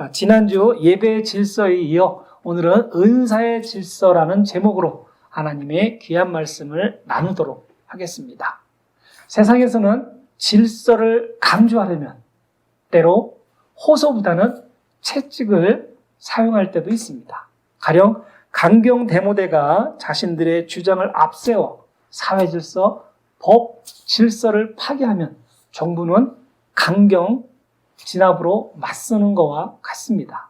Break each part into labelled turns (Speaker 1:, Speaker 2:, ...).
Speaker 1: 지난주 예배의 질서에 이어 오늘은 은사의 질서라는 제목으로 하나님의 귀한 말씀을 나누도록 하겠습니다. 세상에서는 질서를 강조하려면 때로 호소보다는 채찍을 사용할 때도 있습니다. 가령 강경 데모대가 자신들의 주장을 앞세워 사회 질서, 법, 질서를 파괴하면 정부는 강경 진압으로 맞서는 것과 같습니다.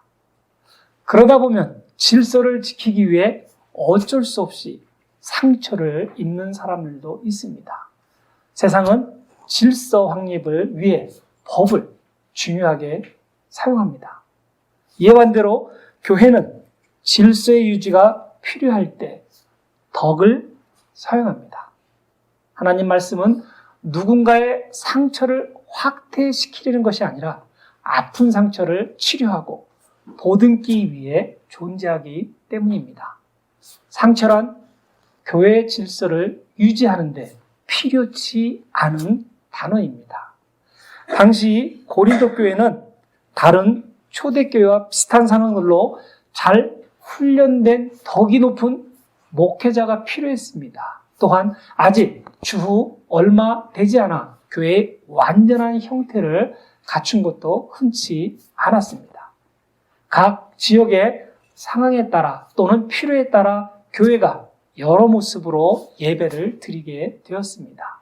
Speaker 1: 그러다 보면 질서를 지키기 위해 어쩔 수 없이 상처를 입는 사람들도 있습니다. 세상은 질서 확립을 위해 법을 중요하게 사용합니다. 이에 반대로 교회는 질서의 유지가 필요할 때 덕을 사용합니다. 하나님 말씀은 누군가의 상처를 확대시키려는 것이 아니라 아픈 상처를 치료하고 보듬기 위해 존재하기 때문입니다. 상처란 교회의 질서를 유지하는 데 필요치 않은 단어입니다. 당시 고린도 교회는 다른 초대교회와 비슷한 상황들로 잘 훈련된 덕이 높은 목회자가 필요했습니다. 또한 아직 주후 얼마 되지 않아 교회의 완전한 형태를 갖춘 것도 흔치 않았습니다. 각 지역의 상황에 따라 또는 필요에 따라 교회가 여러 모습으로 예배를 드리게 되었습니다.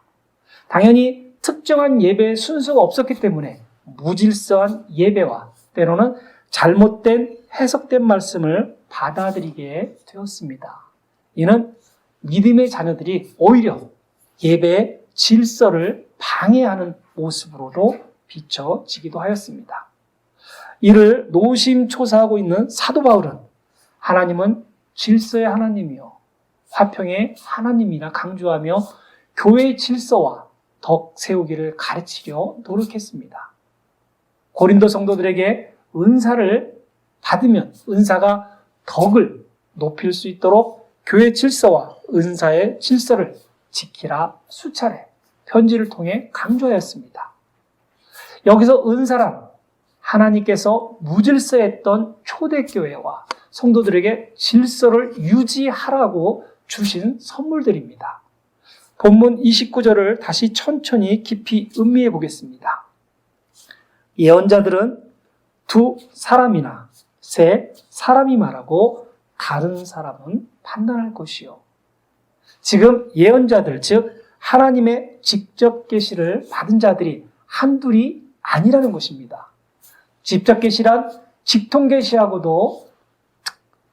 Speaker 1: 당연히 특정한 예배의 순서가 없었기 때문에 무질서한 예배와 때로는 잘못된 해석된 말씀을 받아들이게 되었습니다. 이는 믿음의 자녀들이 오히려 예배의 질서를 방해하는 모습으로도 비춰지기도 하였습니다. 이를 노심초사하고 있는 사도 바울은 하나님은 질서의 하나님이요 화평의 하나님이라 강조하며 교회의 질서와 덕 세우기를 가르치려 노력했습니다. 고린도 성도들에게 은사를 받으면 은사가 덕을 높일 수 있도록 교회 질서와 은사의 질서를 지키라 수차례 편지를 통해 강조하였습니다. 여기서 은사란 하나님께서 무질서했던 초대교회와 성도들에게 질서를 유지하라고 주신 선물들입니다. 본문 29절을 다시 천천히 깊이 음미해 보겠습니다. 예언자들은 두 사람이나 세 사람이 말하고 다른 사람은 판단할 것이요. 지금 예언자들, 즉 하나님의 직접 계시를 받은 자들이 한둘이 아니라는 것입니다. 직접 계시란 직통 계시하고도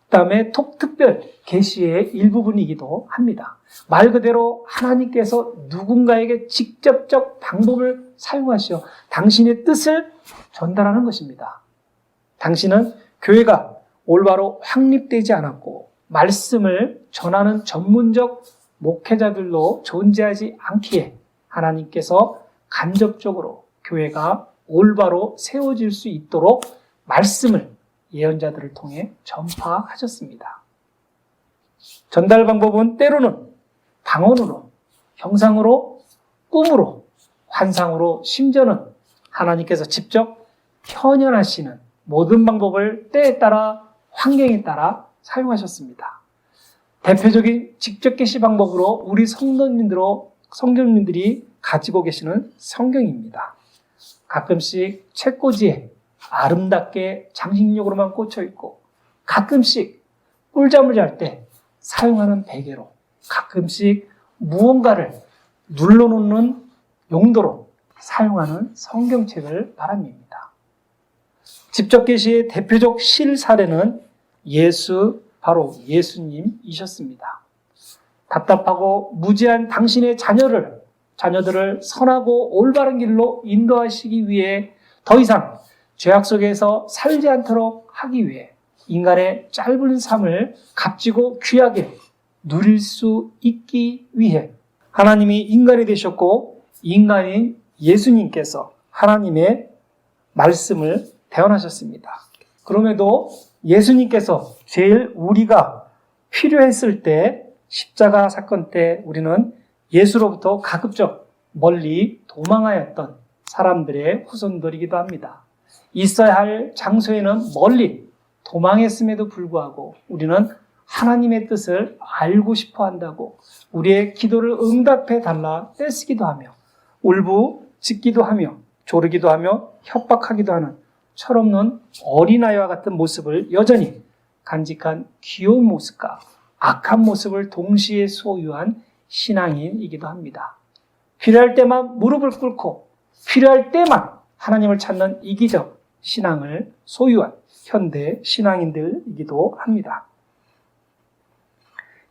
Speaker 1: 그다음에 특별 계시의 일부분이기도 합니다. 말 그대로 하나님께서 누군가에게 직접적 방법을 사용하시어 당신의 뜻을 전달하는 것입니다. 당신은 교회가 올바로 확립되지 않았고 말씀을 전하는 전문적 목회자들로 존재하지 않기에 하나님께서 간접적으로 교회가 올바로 세워질 수 있도록 말씀을 예언자들을 통해 전파하셨습니다. 전달 방법은 때로는 방언으로, 형상으로, 꿈으로, 환상으로, 심지어는 하나님께서 직접 현현하시는 모든 방법을 때에 따라 환경에 따라 사용하셨습니다. 대표적인 직접 계시 방법으로 우리 성도님들이 가지고 계시는 성경입니다. 가끔씩 책꽂이에 아름답게 장식용으로만 꽂혀 있고 가끔씩 꿀잠을 잘 때 사용하는 베개로 가끔씩 무언가를 눌러놓는 용도로 사용하는 성경책을 말합니다. 직접 계시의 대표적 실 사례는 바로 예수님이셨습니다. 답답하고 무지한 당신의 자녀들을 선하고 올바른 길로 인도하시기 위해 더 이상 죄악 속에서 살지 않도록 하기 위해 인간의 짧은 삶을 값지고 귀하게 누릴 수 있기 위해 하나님이 인간이 되셨고 인간인 예수님께서 하나님의 말씀을 대언하셨습니다. 그럼에도 예수님께서 제일 우리가 필요했을 때 십자가 사건 때 우리는 예수로부터 가급적 멀리 도망하였던 사람들의 후손들이기도 합니다. 있어야 할 장소에는 멀리 도망했음에도 불구하고 우리는 하나님의 뜻을 알고 싶어 한다고 우리의 기도를 응답해 달라 떼쓰기도 하며 울부짖기도 하며 조르기도 하며 협박하기도 하는 철없는 어린아이와 같은 모습을 여전히 간직한 귀여운 모습과 악한 모습을 동시에 소유한 신앙인이기도 합니다. 필요할 때만 무릎을 꿇고 필요할 때만 하나님을 찾는 이기적 신앙을 소유한 현대 신앙인들이기도 합니다.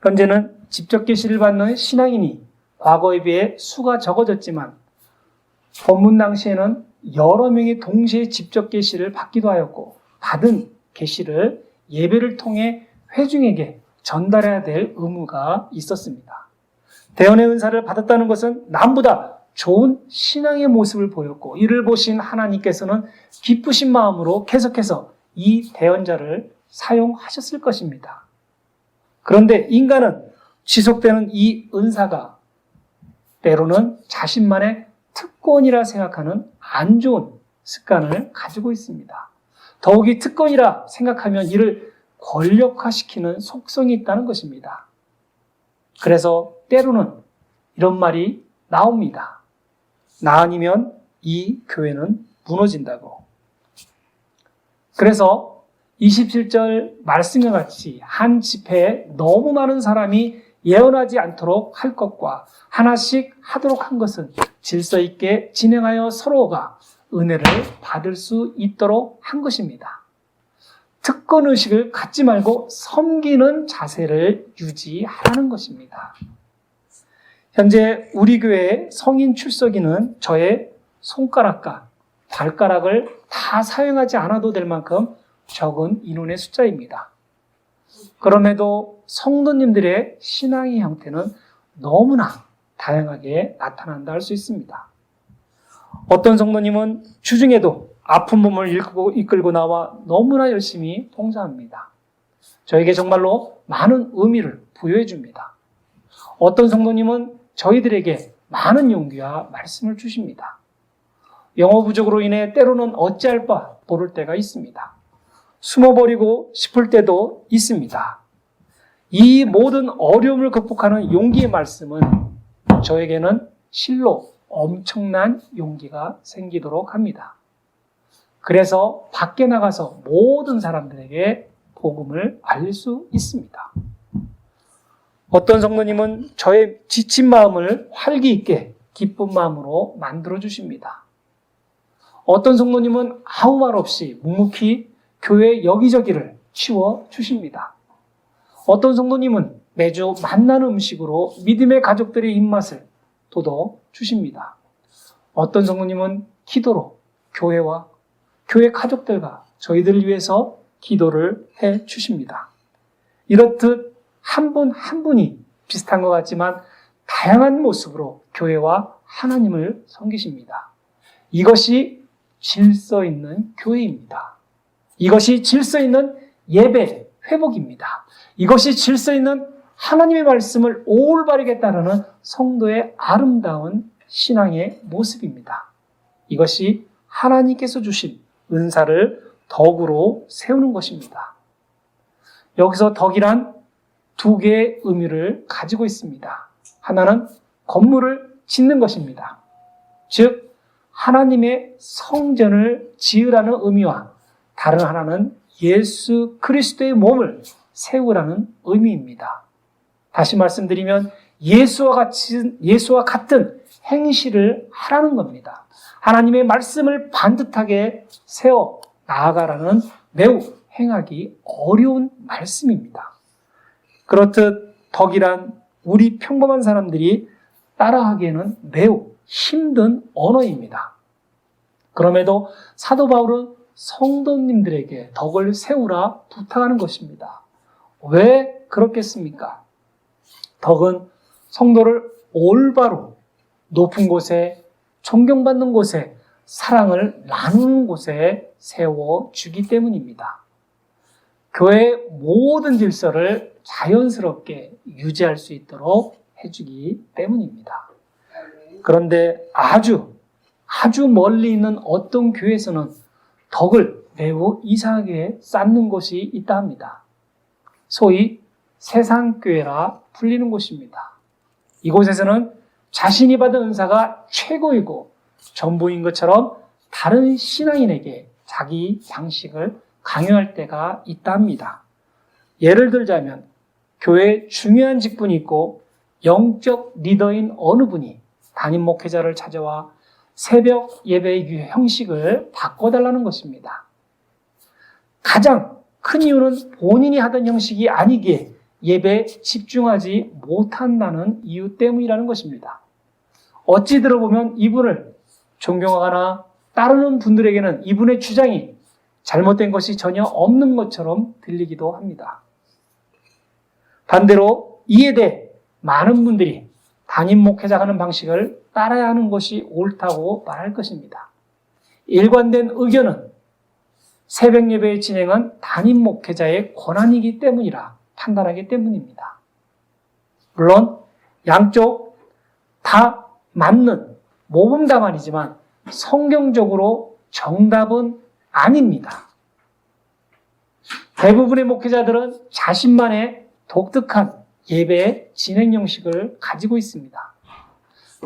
Speaker 1: 현재는 직접 계시를 받는 신앙인이 과거에 비해 수가 적어졌지만 본문 당시에는 여러 명이 동시에 직접 계시를 받기도 하였고 받은 계시를 예배를 통해 회중에게 전달해야 될 의무가 있었습니다. 대언의 은사를 받았다는 것은 남보다 좋은 신앙의 모습을 보였고 이를 보신 하나님께서는 기쁘신 마음으로 계속해서 이 대언자를 사용하셨을 것입니다. 그런데 인간은 지속되는 이 은사가 때로는 자신만의 특권이라 생각하는 안 좋은 습관을 가지고 있습니다. 더욱이 특권이라 생각하면 이를 권력화시키는 속성이 있다는 것입니다. 그래서 때로는 이런 말이 나옵니다. 나 아니면 이 교회는 무너진다고. 그래서 27절 말씀과 같이 한 집회에 너무 많은 사람이 예언하지 않도록 할 것과 하나씩 하도록 한 것은 질서 있게 진행하여 서로가 은혜를 받을 수 있도록 한 것입니다. 특권의식을 갖지 말고 섬기는 자세를 유지하라는 것입니다. 현재 우리 교회의 성인 출석인은 저의 손가락과 발가락을 다 사용하지 않아도 될 만큼 적은 인원의 숫자입니다. 그럼에도 성도님들의 신앙의 형태는 너무나 다양하게 나타난다 할 수 있습니다. 어떤 성도님은 주중에도 아픈 몸을 이끌고 나와 너무나 열심히 봉사합니다. 저에게 정말로 많은 의미를 부여해 줍니다. 어떤 성도님은 저희들에게 많은 용기와 말씀을 주십니다. 영어 부족으로 인해 때로는 어찌할 바 모를 때가 있습니다. 숨어버리고 싶을 때도 있습니다. 이 모든 어려움을 극복하는 용기의 말씀은 저에게는 실로 엄청난 용기가 생기도록 합니다. 그래서 밖에 나가서 모든 사람들에게 복음을 알릴 수 있습니다. 어떤 성도님은 저의 지친 마음을 활기 있게 기쁜 마음으로 만들어 주십니다. 어떤 성도님은 아무 말 없이 묵묵히 교회 여기저기를 치워 주십니다. 어떤 성도님은 매주 만나는 음식으로 믿음의 가족들의 입맛을 돋워 주십니다. 어떤 성도님은 기도로 교회와 교회 가족들과 저희들을 위해서 기도를 해 주십니다. 이렇듯 한 분 한 분이 비슷한 것 같지만 다양한 모습으로 교회와 하나님을 섬기십니다. 이것이 질서 있는 교회입니다. 이것이 질서 있는 예배 회복입니다. 이것이 질서 있는 하나님의 말씀을 올바르게 따르는 성도의 아름다운 신앙의 모습입니다. 이것이 하나님께서 주신 은사를 덕으로 세우는 것입니다. 여기서 덕이란 두 개의 의미를 가지고 있습니다. 하나는 건물을 짓는 것입니다. 즉 하나님의 성전을 지으라는 의미와 다른 하나는 예수 그리스도의 몸을 세우라는 의미입니다. 다시 말씀드리면 예수와 같은 행실을 하라는 겁니다. 하나님의 말씀을 반듯하게 세워 나아가라는 매우 행하기 어려운 말씀입니다. 그렇듯 덕이란 우리 평범한 사람들이 따라하기에는 매우 힘든 언어입니다. 그럼에도 사도 바울은 성도님들에게 덕을 세우라 부탁하는 것입니다. 왜 그렇겠습니까? 덕은 성도를 올바로 높은 곳에 존경받는 곳에 사랑을 나누는 곳에 세워주기 때문입니다. 교회의 모든 질서를 자연스럽게 유지할 수 있도록 해주기 때문입니다. 그런데 아주 멀리 있는 어떤 교회에서는 덕을 매우 이상하게 쌓는 곳이 있다 합니다. 소위 세상교회라 불리는 곳입니다. 이곳에서는 자신이 받은 은사가 최고이고 전부인 것처럼 다른 신앙인에게 자기 방식을 강요할 때가 있다 합니다. 예를 들자면 교회에 중요한 직분이 있고 영적 리더인 어느 분이 담임 목회자를 찾아와 새벽 예배의 형식을 바꿔달라는 것입니다. 가장 큰 이유는 본인이 하던 형식이 아니기에 예배에 집중하지 못한다는 이유 때문이라는 것입니다. 어찌 들어보면 이분을 존경하거나 따르는 분들에게는 이분의 주장이 잘못된 것이 전혀 없는 것처럼 들리기도 합니다. 반대로 이에 대해 많은 분들이 담임 목회자가 하는 방식을 따라야 하는 것이 옳다고 말할 것입니다. 일관된 의견은 새벽 예배의 진행은 담임 목회자의 권한이기 때문이라 판단하기 때문입니다. 물론 양쪽 다 맞는 모범 답안이지만 성경적으로 정답은 아닙니다. 대부분의 목회자들은 자신만의 독특한 예배의 진행 형식을 가지고 있습니다.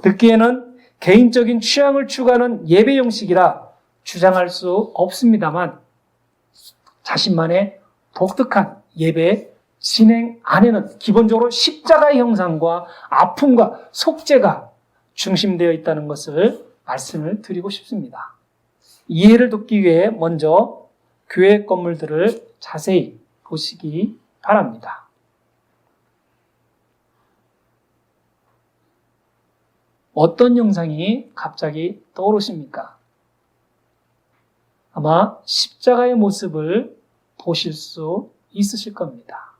Speaker 1: 듣기에는 개인적인 취향을 추구하는 예배 형식이라 주장할 수 없습니다만 자신만의 독특한 예배 진행 안에는 기본적으로 십자가의 형상과 아픔과 속죄가 중심되어 있다는 것을 말씀을 드리고 싶습니다. 이해를 돕기 위해 먼저 교회 건물들을 자세히 보시기 바랍니다. 어떤 형상이 갑자기 떠오르십니까? 아마 십자가의 모습을 보실 수 있으실 겁니다.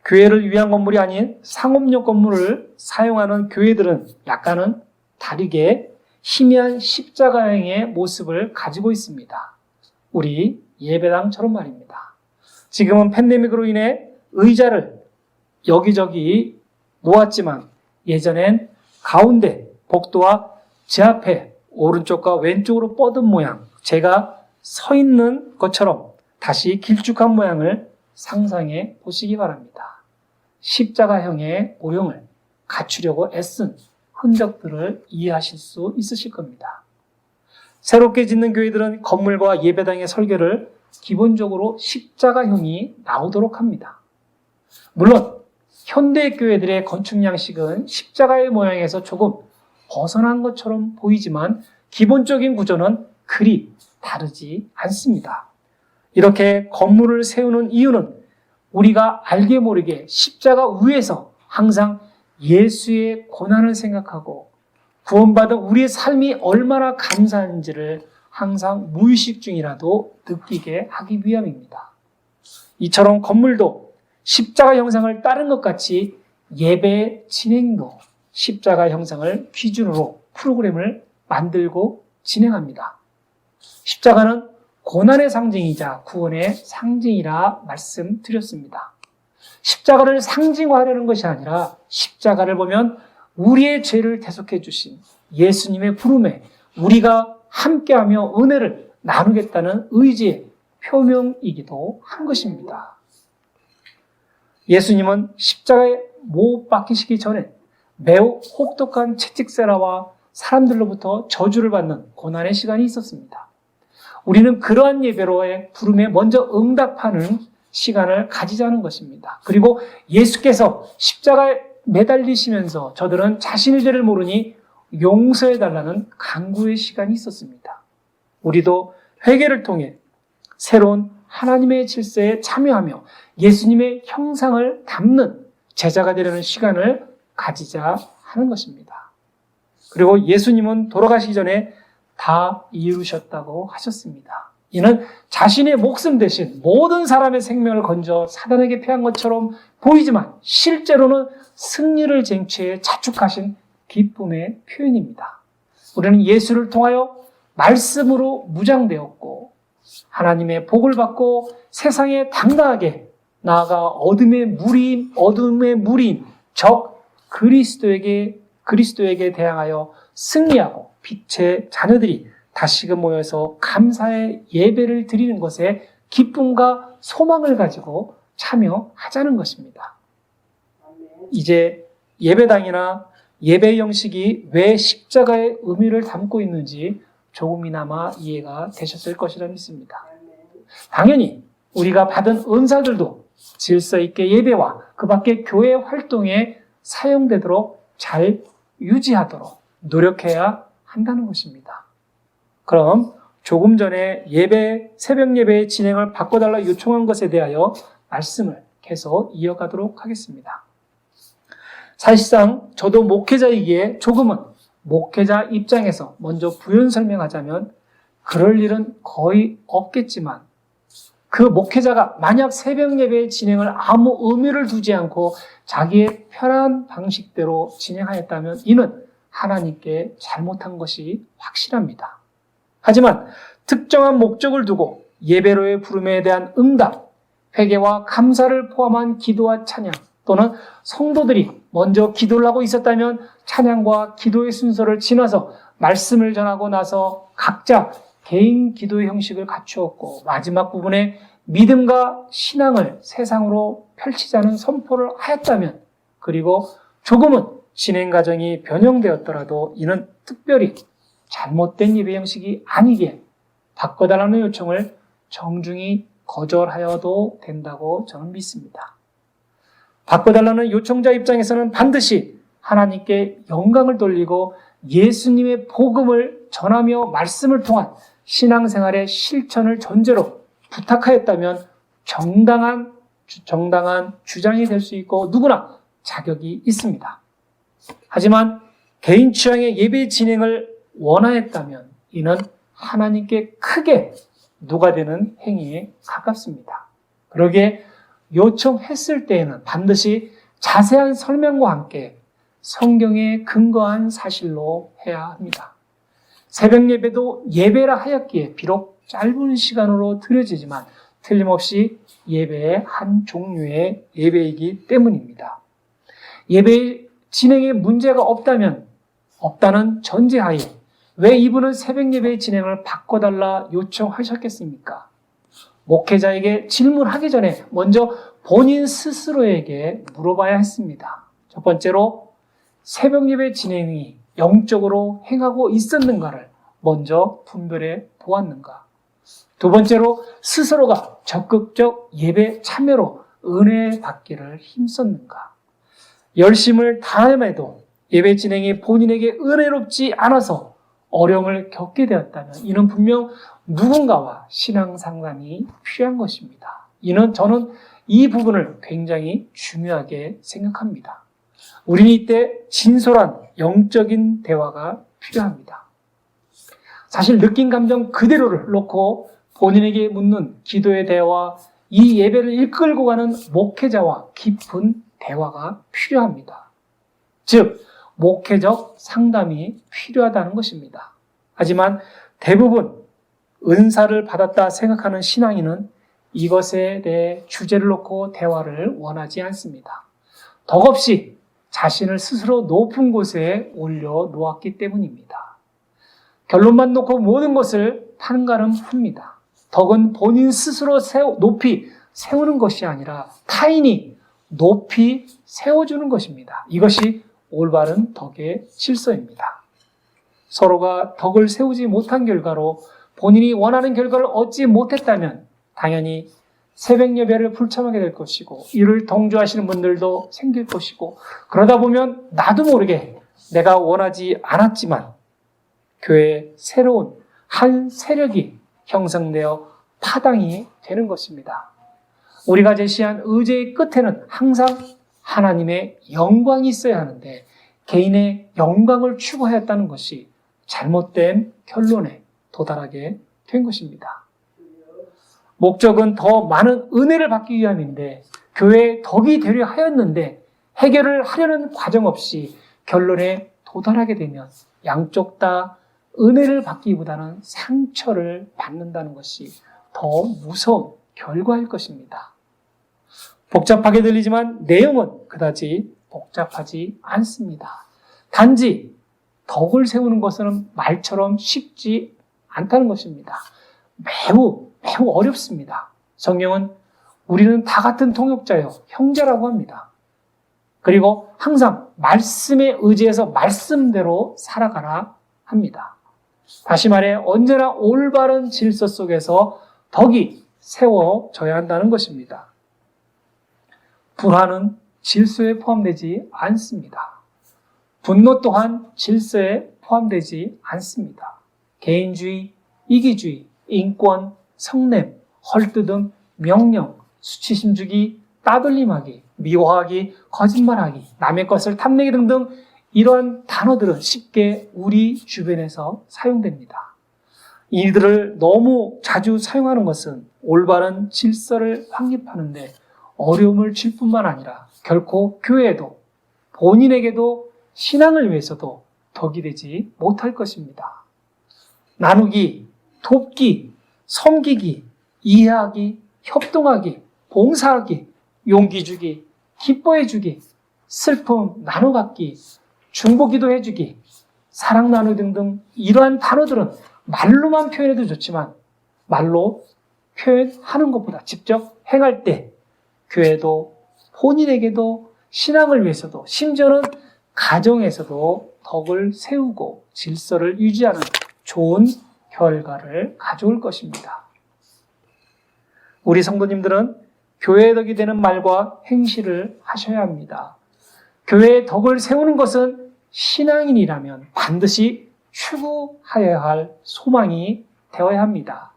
Speaker 1: 교회를 위한 건물이 아닌 상업용 건물을 사용하는 교회들은 약간은 다르게 희미한 십자가형의 모습을 가지고 있습니다. 우리 예배당처럼 말입니다. 지금은 팬데믹으로 인해 의자를 여기저기 놓았지만 예전엔 가운데 복도와 제 앞에 오른쪽과 왼쪽으로 뻗은 모양, 제가 서 있는 것처럼 다시 길쭉한 모양을 상상해 보시기 바랍니다. 십자가형의 모형을 갖추려고 애쓴 흔적들을 이해하실 수 있으실 겁니다. 새롭게 짓는 교회들은 건물과 예배당의 설계를 기본적으로 십자가형이 나오도록 합니다. 물론 현대 교회들의 건축 양식은 십자가의 모양에서 조금 벗어난 것처럼 보이지만 기본적인 구조는 그리 다르지 않습니다. 이렇게 건물을 세우는 이유는 우리가 알게 모르게 십자가 위에서 항상 예수의 고난을 생각하고 구원받은 우리의 삶이 얼마나 감사한지를 항상 무의식 중이라도 느끼게 하기 위함입니다. 이처럼 건물도 십자가 형상을 따른 것 같이 예배 진행도 십자가 형상을 기준으로 프로그램을 만들고 진행합니다. 십자가는 고난의 상징이자 구원의 상징이라 말씀드렸습니다. 십자가를 상징화하려는 것이 아니라 십자가를 보면 우리의 죄를 대속해 주신 예수님의 부름에 우리가 함께하며 은혜를 나누겠다는 의지의 표명이기도 한 것입니다. 예수님은 십자가에 못 박히시기 전에 매우 혹독한 채찍세라와 사람들로부터 저주를 받는 고난의 시간이 있었습니다. 우리는 그러한 예배로의 부름에 먼저 응답하는 시간을 가지자는 것입니다. 그리고 예수께서 십자가에 매달리시면서 저들은 자신의 죄를 모르니 용서해달라는 간구의 시간이 있었습니다. 우리도 회개를 통해 새로운 하나님의 질서에 참여하며 예수님의 형상을 담는 제자가 되려는 시간을 가지자 하는 것입니다. 그리고 예수님은 돌아가시기 전에 다 이루셨다고 하셨습니다. 이는 자신의 목숨 대신 모든 사람의 생명을 건져 사단에게 패한 것처럼 보이지만 실제로는 승리를 쟁취해 자축하신 기쁨의 표현입니다. 우리는 예수를 통하여 말씀으로 무장되었고 하나님의 복을 받고 세상에 당당하게 나아가 어둠의 무리인 적 그리스도에게 대항하여 승리하고 빛의 자녀들이 다시금 모여서 감사의 예배를 드리는 것에 기쁨과 소망을 가지고 참여하자는 것입니다. 이제 예배당이나 예배 형식이 왜 십자가의 의미를 담고 있는지 조금이나마 이해가 되셨을 것이라 믿습니다. 당연히 우리가 받은 은사들도 질서 있게 예배와 그 밖에 교회 활동에 사용되도록 잘 유지하도록 노력해야 한다는 것입니다. 그럼 조금 전에 새벽 예배의 진행을 바꿔달라 요청한 것에 대하여 말씀을 계속 이어가도록 하겠습니다. 사실상 저도 목회자이기에 조금은 목회자 입장에서 먼저 부연 설명하자면 그럴 일은 거의 없겠지만 그 목회자가 만약 새벽 예배의 진행을 아무 의미를 두지 않고 자기의 편한 방식대로 진행하였다면 이는 하나님께 잘못한 것이 확실합니다. 하지만 특정한 목적을 두고 예배로의 부름에 대한 응답, 회개와 감사를 포함한 기도와 찬양 또는 성도들이 먼저 기도를 하고 있었다면 찬양과 기도의 순서를 지나서 말씀을 전하고 나서 각자 개인 기도의 형식을 갖추었고 마지막 부분에 믿음과 신앙을 세상으로 펼치자는 선포를 하였다면 그리고 조금은 진행 과정이 변형되었더라도 이는 특별히 잘못된 예배 형식이 아니기에 바꿔달라는 요청을 정중히 거절하여도 된다고 저는 믿습니다. 바꿔달라는 요청자 입장에서는 반드시 하나님께 영광을 돌리고 예수님의 복음을 전하며 말씀을 통한 신앙생활의 실천을 전제로 부탁하였다면 정당한 주장이 될 수 있고 누구나 자격이 있습니다. 하지만 개인 취향의 예배 진행을 원하였다면 이는 하나님께 크게 누가되는 행위에 가깝습니다. 그러기에 요청했을 때에는 반드시 자세한 설명과 함께 성경에 근거한 사실로 해야 합니다. 새벽 예배도 예배라 하였기에 비록 짧은 시간으로 드려지지만 틀림없이 예배의 한 종류의 예배이기 때문입니다. 예배 진행에 문제가 없다는 전제하에 왜 이분은 새벽 예배의 진행을 바꿔달라 요청하셨겠습니까? 목회자에게 질문하기 전에 먼저 본인 스스로에게 물어봐야 했습니다. 첫 번째로 새벽 예배 진행이 영적으로 행하고 있었는가를 먼저 분별해 보았는가? 두 번째로 스스로가 적극적 예배 참여로 은혜 받기를 힘썼는가? 열심을 다함에도 예배 진행이 본인에게 은혜롭지 않아서 어려움을 겪게 되었다면 이는 분명 누군가와 신앙 상담이 필요한 것입니다. 저는 이 부분을 굉장히 중요하게 생각합니다. 우리는 이때 진솔한 영적인 대화가 필요합니다. 사실 느낀 감정 그대로를 놓고 본인에게 묻는 기도의 대화와 이 예배를 이끌고 가는 목회자와 깊은 대화가 필요합니다. 즉, 목회적 상담이 필요하다는 것입니다. 하지만 대부분 은사를 받았다 생각하는 신앙인은 이것에 대해 주제를 놓고 대화를 원하지 않습니다. 덕없이 자신을 스스로 높은 곳에 올려놓았기 때문입니다. 결론만 놓고 모든 것을 판가름합니다. 덕은 본인 스스로 높이 세우는 것이 아니라 타인이 높이 세워주는 것입니다. 이것이 올바른 덕의 질서입니다. 서로가 덕을 세우지 못한 결과로 본인이 원하는 결과를 얻지 못했다면 당연히 새벽 예배를 불참하게 될 것이고 이를 동조하시는 분들도 생길 것이고 그러다 보면 나도 모르게 내가 원하지 않았지만 교회에 새로운 한 세력이 형성되어 파당이 되는 것입니다. 우리가 제시한 의제의 끝에는 항상 하나님의 영광이 있어야 하는데 개인의 영광을 추구하였다는 것이 잘못된 결론에 도달하게 된 것입니다. 목적은 더 많은 은혜를 받기 위함인데 교회에 덕이 되려 하였는데 해결을 하려는 과정 없이 결론에 도달하게 되면 양쪽 다 은혜를 받기보다는 상처를 받는다는 것이 더 무서운 결과일 것입니다. 복잡하게 들리지만 내용은 그다지 복잡하지 않습니다. 단지 덕을 세우는 것은 말처럼 쉽지 않다는 것입니다. 매우 어렵습니다. 성경은 우리는 다 같은 통역자요, 형제라고 합니다. 그리고 항상 말씀에 의지해서 말씀대로 살아가라 합니다. 다시 말해 언제나 올바른 질서 속에서 덕이 세워져야 한다는 것입니다. 불화는 질서에 포함되지 않습니다. 분노 또한 질서에 포함되지 않습니다. 개인주의, 이기주의, 인권, 성냄, 헐뜯음, 명령, 수치심 주기, 따돌림하기, 미워하기, 거짓말하기, 남의 것을 탐내기 등등 이러한 단어들은 쉽게 우리 주변에서 사용됩니다. 이들을 너무 자주 사용하는 것은 올바른 질서를 확립하는데 어려움을 줄 뿐만 아니라 결코 교회에도 본인에게도 신앙을 위해서도 덕이 되지 못할 것입니다. 나누기, 돕기, 섬기기, 이해하기, 협동하기, 봉사하기, 용기 주기, 기뻐해 주기, 슬픔 나눠 갖기, 중보기도 해주기, 사랑 나누기 등등 이러한 단어들은 말로만 표현해도 좋지만 말로 표현하는 것보다 직접 행할 때 교회도 본인에게도 신앙을 위해서도 심지어는 가정에서도 덕을 세우고 질서를 유지하는 좋은 결과를 가져올 것입니다. 우리 성도님들은 교회의 덕이 되는 말과 행실을 하셔야 합니다. 교회의 덕을 세우는 것은 신앙인이라면 반드시 추구하여야 할 소망이 되어야 합니다.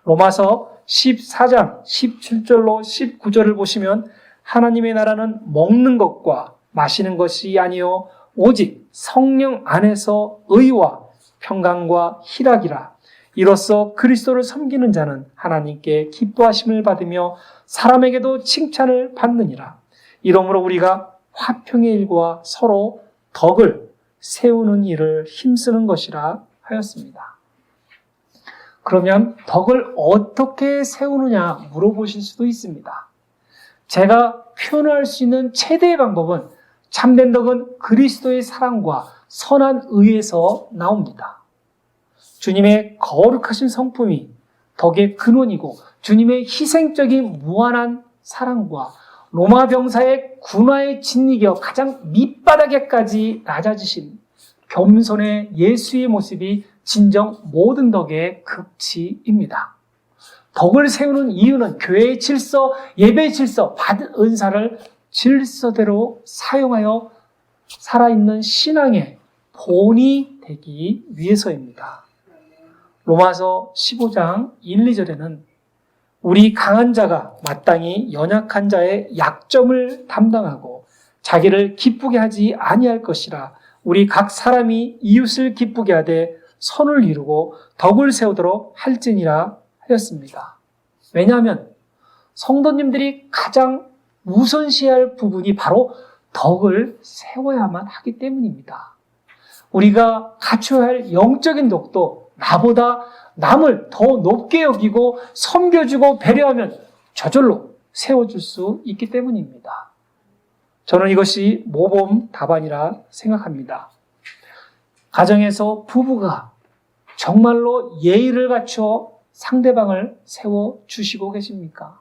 Speaker 1: 로마서 14장 17절로 19절을 보시면 하나님의 나라는 먹는 것과 마시는 것이 아니요 오직 성령 안에서 의와 평강과 희락이라. 이로써 그리스도를 섬기는 자는 하나님께 기뻐하심을 받으며 사람에게도 칭찬을 받느니라. 이러므로 우리가 화평의 일과 서로 덕을 세우는 일을 힘쓰는 것이라 하였습니다. 그러면 덕을 어떻게 세우느냐 물어보실 수도 있습니다. 제가 표현할 수 있는 최대의 방법은 참된 덕은 그리스도의 사랑과 선한 의에서 나옵니다. 주님의 거룩하신 성품이 덕의 근원이고 주님의 희생적인 무한한 사랑과 로마 병사의 군화의 진리겨 가장 밑바닥에까지 낮아지신 겸손의 예수의 모습이 진정 모든 덕의 극치입니다. 덕을 세우는 이유는 교회의 질서, 예배의 질서, 받은 은사를 질서대로 사용하여 살아있는 신앙의 본이 되기 위해서입니다. 로마서 15장 1, 2절에는 우리 강한 자가 마땅히 연약한 자의 약점을 담당하고 자기를 기쁘게 하지 아니할 것이라. 우리 각 사람이 이웃을 기쁘게 하되 선을 이루고 덕을 세우도록 할지니라 하였습니다. 왜냐하면 성도님들이 가장 우선시할 부분이 바로 덕을 세워야만 하기 때문입니다. 우리가 갖춰야 할 영적인 덕도 나보다 남을 더 높게 여기고 섬겨주고 배려하면 저절로 세워줄 수 있기 때문입니다. 저는 이것이 모범 답안이라 생각합니다. 가정에서 부부가 정말로 예의를 갖춰 상대방을 세워주시고 계십니까?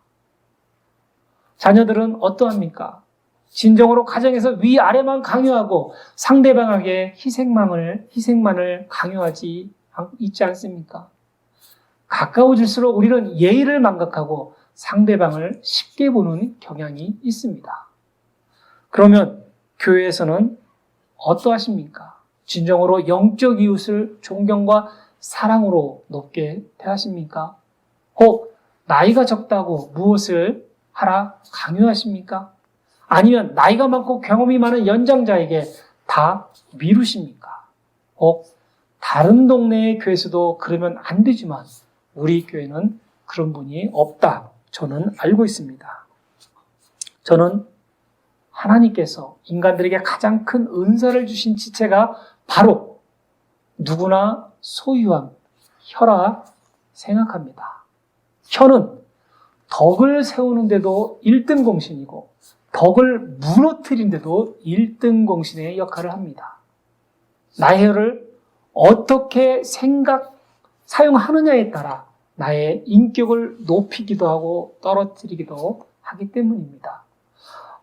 Speaker 1: 자녀들은 어떠합니까? 진정으로 가정에서 위아래만 강요하고 상대방에게 희생만을 강요하지 있지 않습니까? 가까워질수록 우리는 예의를 망각하고 상대방을 쉽게 보는 경향이 있습니다. 그러면 교회에서는 어떠하십니까? 진정으로 영적 이웃을 존경과 사랑으로 높게 대하십니까? 혹 나이가 적다고 무엇을 하라 강요하십니까? 아니면 나이가 많고 경험이 많은 연장자에게 다 미루십니까? 혹 다른 동네의 교회에서도 그러면 안 되지만 우리 교회는 그런 분이 없다. 저는 알고 있습니다. 저는 하나님께서 인간들에게 가장 큰 은사를 주신 지체가 바로 누구나 소유한 혀라 생각합니다. 혀는 덕을 세우는데도 1등 공신이고 덕을 무너뜨리는데도 1등 공신의 역할을 합니다. 나의 혀를 어떻게 사용하느냐에 따라 나의 인격을 높이기도 하고 떨어뜨리기도 하기 때문입니다.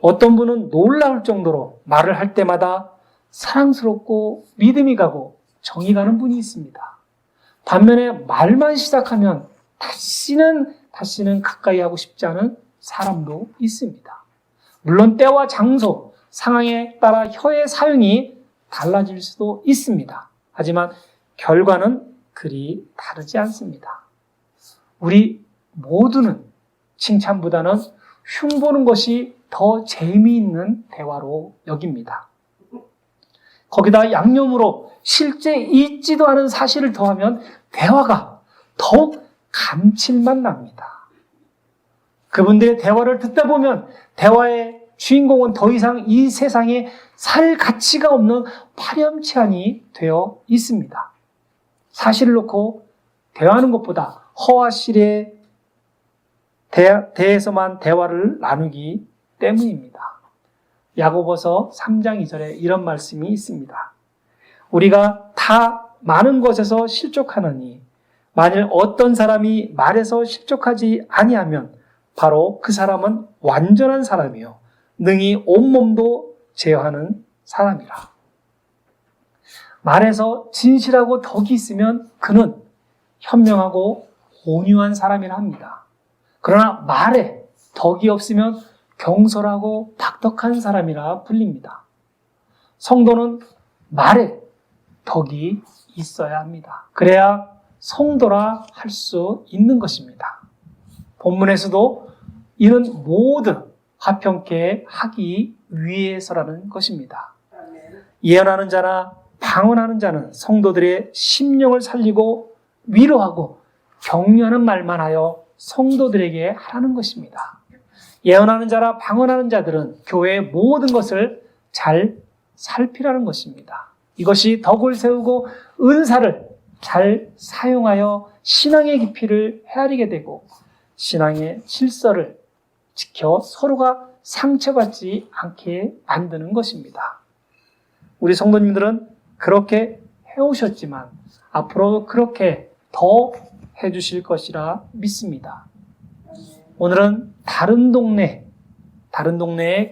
Speaker 1: 어떤 분은 놀라울 정도로 말을 할 때마다 사랑스럽고 믿음이 가고 정이 가는 분이 있습니다. 반면에 말만 시작하면 다시는 가까이 하고 싶지 않은 사람도 있습니다. 물론 때와 장소, 상황에 따라 혀의 사용이 달라질 수도 있습니다. 하지만 결과는 그리 다르지 않습니다. 우리 모두는 칭찬보다는 흉보는 것이 더 재미있는 대화로 여깁니다. 거기다 양념으로 실제 있지도 않은 사실을 더하면 대화가 더욱 감칠맛 납니다. 그분들의 대화를 듣다 보면 대화의 주인공은 더 이상 이 세상에 살 가치가 없는 파렴치한이 되어 있습니다. 사실을 놓고 대화하는 것보다 허와 실에 대해서만 대화를 나누기 때문입니다. 야고보서 3장 2절에 이런 말씀이 있습니다. 우리가 다 많은 것에서 실족하느니 만일 어떤 사람이 말에서 실족하지 아니하면 바로 그 사람은 완전한 사람이요 능히 온몸도 제어하는 사람이라. 말에서 진실하고 덕이 있으면 그는 현명하고 온유한 사람이라 합니다. 그러나 말에 덕이 없으면 경솔하고 박덕한 사람이라 불립니다. 성도는 말에 덕이 있어야 합니다. 그래야 성도라 할 수 있는 것입니다. 본문에서도 이는 모두 화평케 하기 위해서라는 것입니다. 예언하는 자나 방언하는 자는 성도들의 심령을 살리고 위로하고 격려하는 말만 하여 성도들에게 하라는 것입니다. 예언하는 자나 방언하는 자들은 교회의 모든 것을 잘 살피라는 것입니다. 이것이 덕을 세우고 은사를 잘 사용하여 신앙의 깊이를 헤아리게 되고 신앙의 질서를 지켜 서로가 상처받지 않게 만드는 것입니다. 우리 성도님들은 그렇게 해오셨지만 앞으로 그렇게 더 해주실 것이라 믿습니다. 오늘은 다른 동네에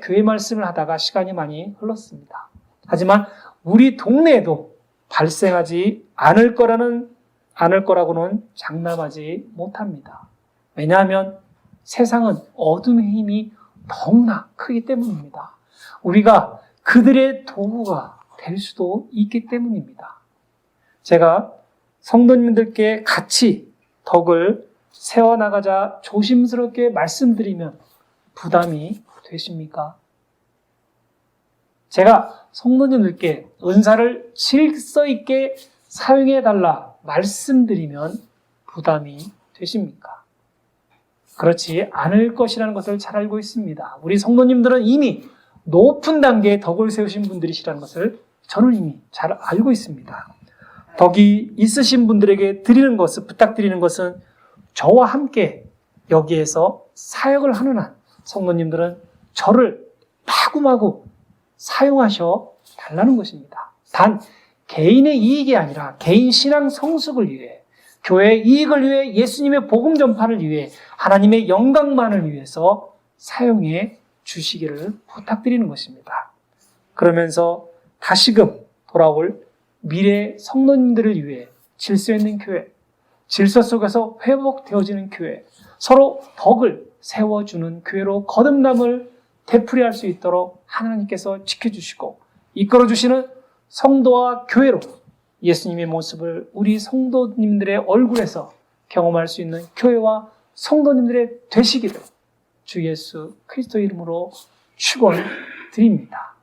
Speaker 1: 교회 말씀을 하다가 시간이 많이 흘렀습니다. 하지만 우리 동네에도 발생하지 않을 거라고는 장담하지 못합니다. 왜냐하면 세상은 어둠의 힘이 너무나 크기 때문입니다. 우리가 그들의 도구가 될 수도 있기 때문입니다. 제가 성도님들께 같이 덕을 세워나가자 조심스럽게 말씀드리면 부담이 되십니까? 제가 성도님들께 은사를 질서 있게 사용해달라 말씀드리면 부담이 되십니까? 그렇지 않을 것이라는 것을 잘 알고 있습니다. 우리 성도님들은 이미 높은 단계의 덕을 세우신 분들이시라는 것을 저는 이미 잘 알고 있습니다. 덕이 있으신 분들에게 부탁드리는 것은 저와 함께 여기에서 사역을 하는 한 성도님들은 저를 마구마구 사용하셔 달라는 것입니다. 단 개인의 이익이 아니라 개인 신앙 성숙을 위해 교회의 이익을 위해 예수님의 복음 전파를 위해 하나님의 영광만을 위해서 사용해 주시기를 부탁드리는 것입니다. 그러면서 다시금 돌아올 미래 성도님들을 위해 질서 있는 교회, 질서 속에서 회복되어지는 교회, 서로 덕을 세워주는 교회로 거듭남을 되풀이할 수 있도록 하나님께서 지켜주시고 이끌어주시는 성도와 교회로 예수님의 모습을 우리 성도님들의 얼굴에서 경험할 수 있는 교회와 성도님들의 되시기를 주 예수 그리스도 이름으로 축원드립니다.